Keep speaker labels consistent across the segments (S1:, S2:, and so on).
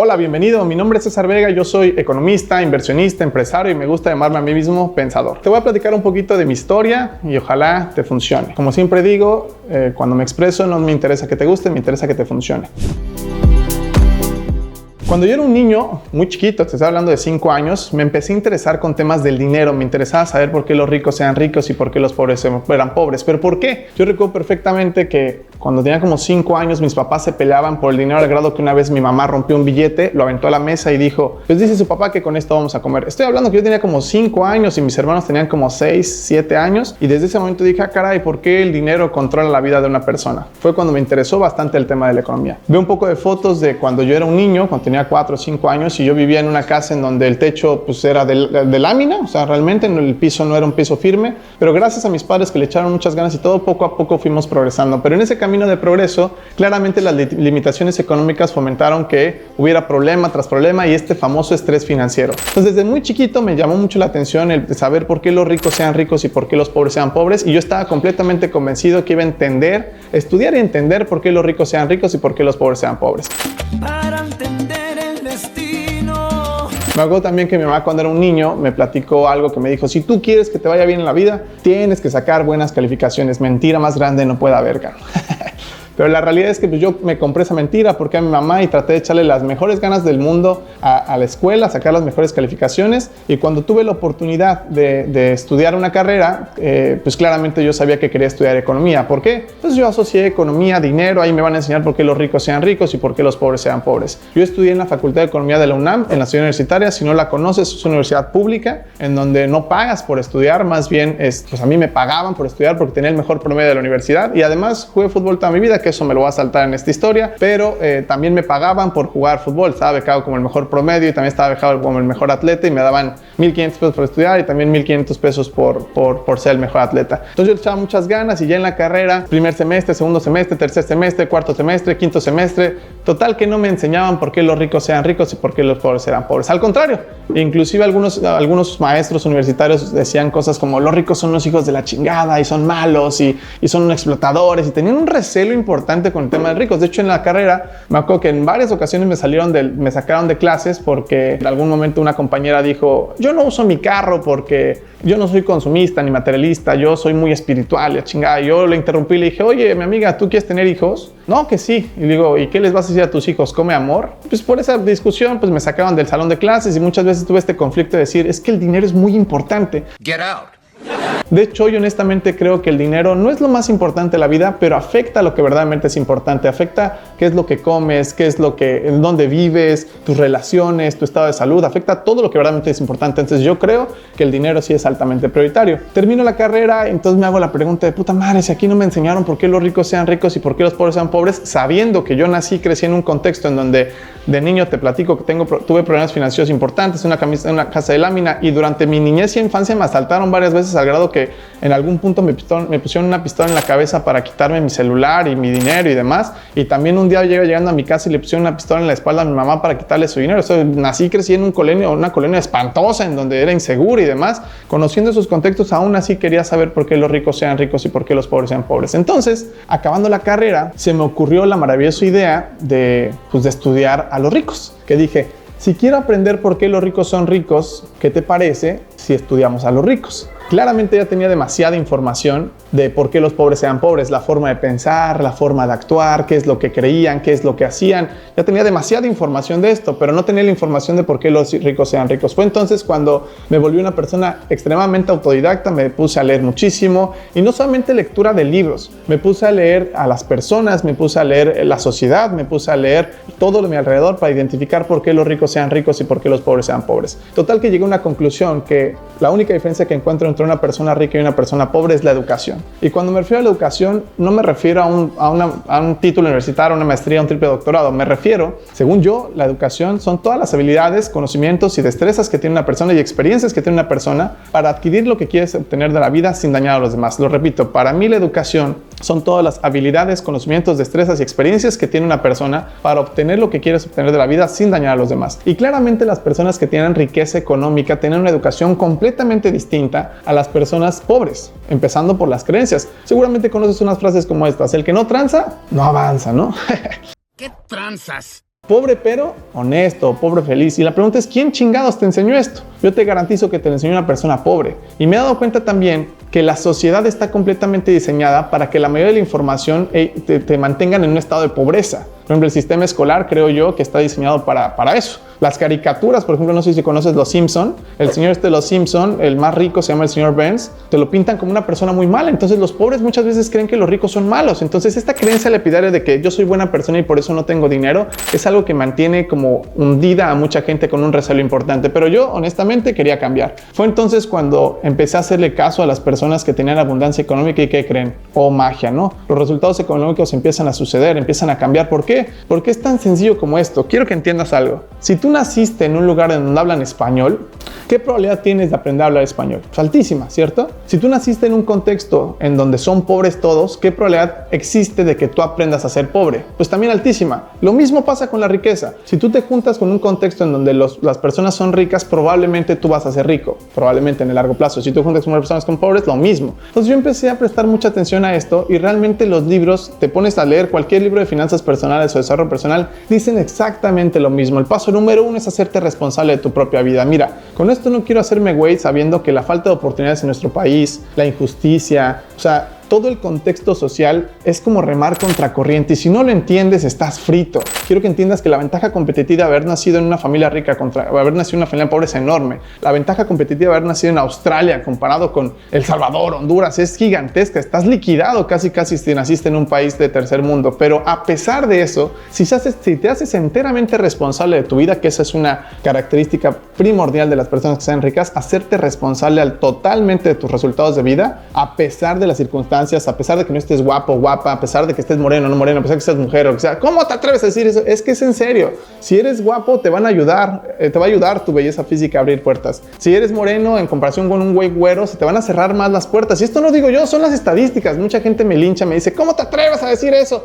S1: Hola, bienvenido. Mi nombre es César Vega. Yo soy economista, inversionista, empresario y me gusta llamarme a mí mismo pensador. Te voy a platicar un poquito de mi historia y ojalá te funcione. Como siempre digo, cuando me expreso no me interesa que te guste, me interesa que te funcione. Cuando yo era un niño muy chiquito, te estoy hablando de 5 años, me empecé a interesar con temas del dinero. Me interesaba saber por qué los ricos eran ricos y por qué los pobres eran pobres. ¿Pero por qué? Yo recuerdo perfectamente que cuando tenía como 5 años, mis papás se peleaban por el dinero al grado que una vez mi mamá rompió un billete, lo aventó a la mesa y dijo, pues dice su papá que con esto vamos a comer. Estoy hablando que yo tenía como 5 años y mis hermanos tenían como 6, 7 años. Y desde ese momento dije, caray, ¿por qué el dinero controla la vida de una persona? Fue cuando me interesó bastante el tema de la economía. Veo un poco de fotos de cuando yo era un niño, cuando tenía 4 o 5 años y yo vivía en una casa en donde el techo pues era de lámina, o sea, realmente el piso no era un piso firme, pero gracias a mis padres que le echaron muchas ganas y todo, poco a poco fuimos progresando. Pero en ese camino de progreso, claramente las limitaciones económicas fomentaron que hubiera problema tras problema y este famoso estrés financiero. Entonces, desde muy chiquito me llamó mucho la atención el saber por qué los ricos sean ricos y por qué los pobres sean pobres, y yo estaba completamente convencido que iba a estudiar y entender por qué los ricos sean ricos y por qué los pobres sean pobres. Me acuerdo también que mi mamá cuando era un niño me platicó algo que me dijo, si tú quieres que te vaya bien en la vida, tienes que sacar buenas calificaciones. Mentira más grande no puede haber, caro. Pero la realidad es que pues, yo me compré esa mentira porque a mi mamá y traté de echarle las mejores ganas del mundo a la escuela, sacar las mejores calificaciones, y cuando tuve la oportunidad de estudiar una carrera, pues claramente yo sabía que quería estudiar economía. ¿Por qué? Pues yo asocié economía, dinero, ahí me van a enseñar por qué los ricos sean ricos y por qué los pobres sean pobres. Yo estudié en la Facultad de Economía de la UNAM, en la ciudad universitaria. Si no la conoces, es una universidad pública en donde no pagas por estudiar, más bien pues a mí me pagaban por estudiar porque tenía el mejor promedio de la universidad y además jugué fútbol toda mi vida, que eso me lo voy a saltar en esta historia, pero también me pagaban por jugar fútbol. Estaba becado como el mejor promedio y también estaba becado como el mejor atleta y me daban 1,500 pesos por estudiar y también 1,500 pesos por ser el mejor atleta. Entonces yo le echaba muchas ganas y ya en la carrera, primer semestre, segundo semestre, tercer semestre, cuarto semestre, quinto semestre, total que no me enseñaban por qué los ricos sean ricos y por qué los pobres eran pobres. Al contrario, inclusive algunos maestros universitarios decían cosas como los ricos son los hijos de la chingada y son malos y son explotadores, y tenían un recelo importante con el tema de ricos. De hecho, en la carrera me acuerdo que en varias ocasiones me sacaron de clases porque en algún momento una compañera dijo, yo no uso mi carro porque yo no soy consumista ni materialista, yo soy muy espiritual, y chingada. Yo le interrumpí y le dije, oye, mi amiga, ¿tú quieres tener hijos? No, que sí. Y digo, ¿y qué les vas a decir a tus hijos? ¿Come amor? Pues por esa discusión pues me sacaron del salón de clases y muchas veces tuve este conflicto de decir, es que el dinero es muy importante. Get out. De hecho, yo honestamente creo que el dinero no es lo más importante de la vida, pero afecta lo que verdaderamente es importante. Afecta qué es lo que comes, en dónde vives, tus relaciones, tu estado de salud. Afecta todo lo que verdaderamente es importante. Entonces yo creo que el dinero sí es altamente prioritario. Termino la carrera, entonces me hago la pregunta de puta madre, si aquí no me enseñaron por qué los ricos sean ricos y por qué los pobres sean pobres, sabiendo que yo crecí en un contexto en donde de niño te platico que tuve problemas financieros importantes, una casa de lámina, y durante mi niñez y infancia me asaltaron varias veces al grado que en algún punto me pusieron una pistola en la cabeza para quitarme mi celular y mi dinero y demás. Y también un día llegando a mi casa y le pusieron una pistola en la espalda a mi mamá para quitarle su dinero. O sea, crecí en una colonia espantosa en donde era inseguro y demás. Conociendo esos contextos, aún así quería saber por qué los ricos sean ricos y por qué los pobres sean pobres. Entonces, acabando la carrera, se me ocurrió la maravillosa idea de estudiar a los ricos. Que dije, si quiero aprender por qué los ricos son ricos, ¿qué te parece si estudiamos a los ricos? Claramente ya tenía demasiada información de por qué los pobres sean pobres, la forma de pensar, la forma de actuar, qué es lo que creían, qué es lo que hacían. Ya tenía demasiada información de esto, pero no tenía la información de por qué los ricos sean ricos. Fue entonces cuando me volví una persona extremadamente autodidacta, me puse a leer muchísimo, y no solamente lectura de libros, me puse a leer a las personas, me puse a leer la sociedad, me puse a leer todo de mi alrededor para identificar por qué los ricos sean ricos y por qué los pobres sean pobres. Total que llegué a una conclusión que la única diferencia que encuentro entre una persona rica y una persona pobre es la educación. Y cuando me refiero a la educación, no me refiero a un título universitario, una maestría, un triple doctorado. Me refiero, según yo, la educación son todas las habilidades, conocimientos y destrezas que tiene una persona y experiencias que tiene una persona para adquirir lo que quieres obtener de la vida sin dañar a los demás. Lo repito, para mí la educación son todas las habilidades, conocimientos, destrezas y experiencias que tiene una persona para obtener lo que quieres obtener de la vida sin dañar a los demás. Y claramente las personas que tienen riqueza económica tienen una educación completamente distinta a las personas pobres, empezando por las creencias. Seguramente conoces unas frases como estas: el que no tranza, no avanza, ¿no?
S2: ¿Qué tranzas?
S1: pobre pero honesto, pobre feliz. Y la pregunta es, ¿quién chingados te enseñó esto? Yo te garantizo que te lo enseñó una persona pobre. Y me he dado cuenta también que la sociedad está completamente diseñada para que la mayoría de la información te mantengan en un estado de pobreza. Por ejemplo, el sistema escolar creo yo que está diseñado para eso. Las caricaturas, por ejemplo, no sé si conoces Los Simpson. El señor de Los Simpson, el más rico, se llama el señor Burns. Te lo pintan como una persona muy mala. Entonces los pobres muchas veces creen que los ricos son malos. Entonces esta creencia lapidaria de que yo soy buena persona y por eso no tengo dinero es algo que mantiene como hundida a mucha gente con un recelo importante. Pero yo honestamente quería cambiar. Fue entonces cuando empecé a hacerle caso a las personas que tenían abundancia económica y ¿qué creen? Oh, magia, ¿no? Los resultados económicos empiezan a suceder, empiezan a cambiar. ¿Por qué? Porque es tan sencillo como esto. Quiero que entiendas algo. Si tú naciste en un lugar en donde hablan español, ¿qué probabilidad tienes de aprender a hablar español? Pues altísima, ¿cierto? Si tú naciste en un contexto en donde son pobres todos, ¿qué probabilidad existe de que tú aprendas a ser pobre? Pues también altísima. Lo mismo pasa con la riqueza. Si tú te juntas con un contexto en donde las personas son ricas, probablemente tú vas a ser rico, probablemente en el largo plazo. Si tú juntas con personas con pobres, lo mismo. Entonces yo empecé a prestar mucha atención a esto y realmente los libros, te pones a leer cualquier libro de finanzas personales o desarrollo personal, dicen exactamente lo mismo. El paso número 1 es hacerte responsable de tu propia vida. Mira, con esto no quiero hacerme güey sabiendo que la falta de oportunidades en nuestro país, la injusticia, o sea, todo el contexto social es como remar contra corriente y si no lo entiendes estás frito. Quiero que entiendas que la ventaja competitiva de haber nacido en una familia rica contra haber nacido en una familia pobre es enorme. La ventaja competitiva de haber nacido en Australia comparado con El Salvador, Honduras, es gigantesca. Estás liquidado casi si naciste en un país de tercer mundo. Pero a pesar de eso, si te haces enteramente responsable de tu vida, que esa es una característica primordial de las personas que sean ricas, hacerte responsable totalmente de tus resultados de vida, a pesar de las circunstancias, a pesar de que no estés guapo o guapa, a pesar de que estés moreno o no moreno, a pesar de que seas mujer o que sea. ¿Cómo te atreves a decir eso? Es que es en serio. Si eres guapo, te va a ayudar tu belleza física a abrir puertas. Si eres moreno, en comparación con un güey güero, se te van a cerrar más las puertas. Y esto no digo yo, son las estadísticas. Mucha gente me lincha, me dice, ¿cómo te atreves a decir eso?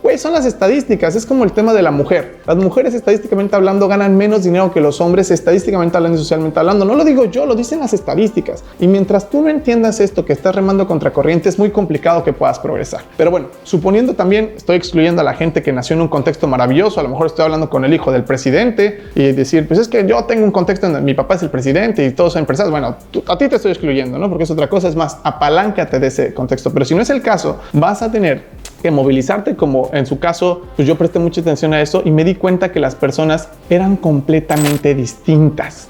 S1: Güey, son las estadísticas, es como el tema de la mujer. Las mujeres estadísticamente hablando ganan menos dinero que los hombres estadísticamente hablando y socialmente hablando. No lo digo yo, lo dicen las estadísticas. Y mientras tú no entiendas esto, que estás remando contra corriente, es muy complicado que puedas progresar. Pero bueno, suponiendo también, estoy excluyendo a la gente que nació en un contexto maravilloso, a lo mejor estoy hablando con el hijo del presidente y decir, pues es que yo tengo un contexto en donde mi papá es el presidente y todos son empresarios. Bueno, a ti te estoy excluyendo, ¿no? Porque es otra cosa, es más, apaláncate de ese contexto. Pero si no es el caso, vas a tener que movilizarte, como en su caso, pues yo presté mucha atención a eso y me di cuenta que las personas eran completamente distintas,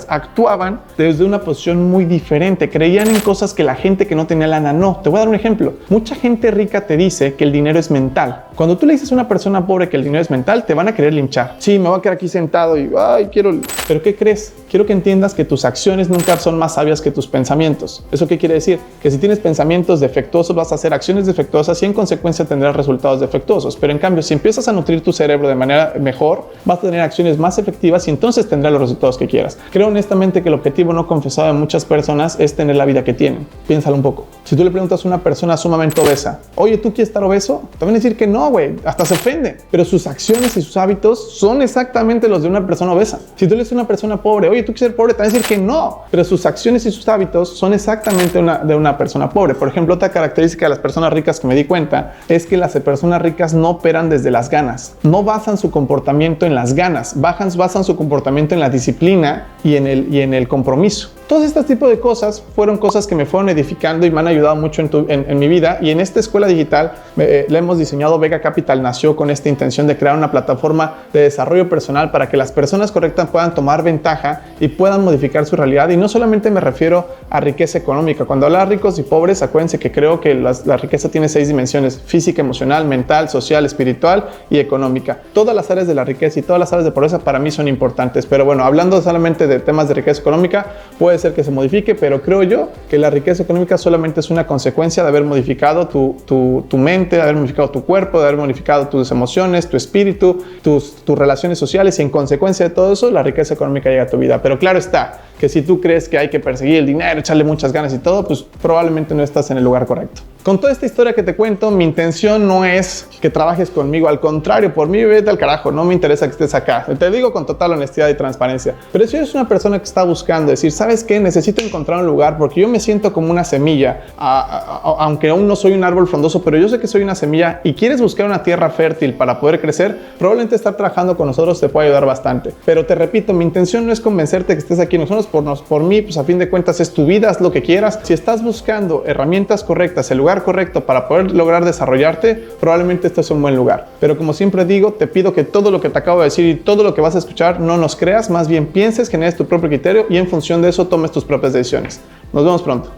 S1: actuaban desde una posición muy diferente, creían en cosas que la gente que no tenía lana no. Te voy a dar un ejemplo. Mucha gente rica te dice que el dinero es mental. Cuando tú le dices a una persona pobre que el dinero es mental, te van a querer linchar. Sí, me voy a quedar aquí sentado y, quiero... ¿Pero qué crees? Quiero que entiendas que tus acciones nunca son más sabias que tus pensamientos. ¿Eso qué quiere decir? Que si tienes pensamientos defectuosos, vas a hacer acciones defectuosas y en consecuencia tendrás resultados defectuosos. Pero en cambio, si empiezas a nutrir tu cerebro de manera mejor, vas a tener acciones más efectivas y entonces tendrás los resultados que quieras. Creo honestamente que el objetivo no confesado de muchas personas es tener la vida que tienen. Piénsalo un poco. Si tú le preguntas a una persona sumamente obesa, oye, ¿tú quieres estar obeso? Te van a decir que no, güey. Hasta se ofende. Pero sus acciones y sus hábitos son exactamente los de una persona obesa. Si tú le dices a una persona pobre, oye, ¿tú quieres ser pobre? Te van a decir que no. Pero sus acciones y sus hábitos son exactamente de una persona pobre. Por ejemplo, otra característica de las personas ricas que me di cuenta es que las personas ricas no operan desde las ganas. No basan su comportamiento en las ganas. Basan su comportamiento en la disciplina y en el compromiso. Todos estos tipos de cosas fueron cosas que me fueron edificando y me han ayudado mucho en mi vida. Y en esta escuela digital la hemos diseñado. Vega Capital nació con esta intención de crear una plataforma de desarrollo personal para que las personas correctas puedan tomar ventaja y puedan modificar su realidad. Y no solamente me refiero a riqueza económica. Cuando hablo de ricos y pobres, acuérdense que creo que la riqueza tiene 6 dimensiones: física, emocional, mental, social, espiritual y económica. Todas las áreas de la riqueza y todas las áreas de pobreza para mí son importantes. Pero bueno, hablando solamente de temas de riqueza económica, puede ser que se modifique, pero creo yo que la riqueza económica solamente es una consecuencia de haber modificado tu mente, de haber modificado tu cuerpo, de haber modificado tus emociones, tu espíritu, tus relaciones sociales, y en consecuencia de todo eso, la riqueza económica llega a tu vida. Pero claro está que si tú crees que hay que perseguir el dinero, echarle muchas ganas y todo, pues probablemente no estás en el lugar correcto. Con toda esta historia que te cuento, mi intención no es que trabajes conmigo, al contrario, por mí vete al carajo, no me interesa que estés acá. Te digo con total honestidad y transparencia. Pero si eres una persona que está buscando decir, ¿sabes qué? Necesito encontrar un lugar porque yo me siento como una semilla, aunque aún no soy un árbol frondoso, pero yo sé que soy una semilla y quieres buscar una tierra fértil para poder crecer, probablemente estar trabajando con nosotros te puede ayudar bastante. Pero te repito, mi intención no es convencerte que estés aquí nosotros por mí, pues a fin de cuentas es tu vida, haz lo que quieras. Si estás buscando herramientas correctas, el lugar correcto para poder lograr desarrollarte, probablemente este es un buen lugar. Pero como siempre digo, te pido que todo lo que te acabo de decir y todo lo que vas a escuchar no nos creas, más bien pienses, generes tu propio criterio y en función de eso tomes tus propias decisiones. Nos vemos pronto.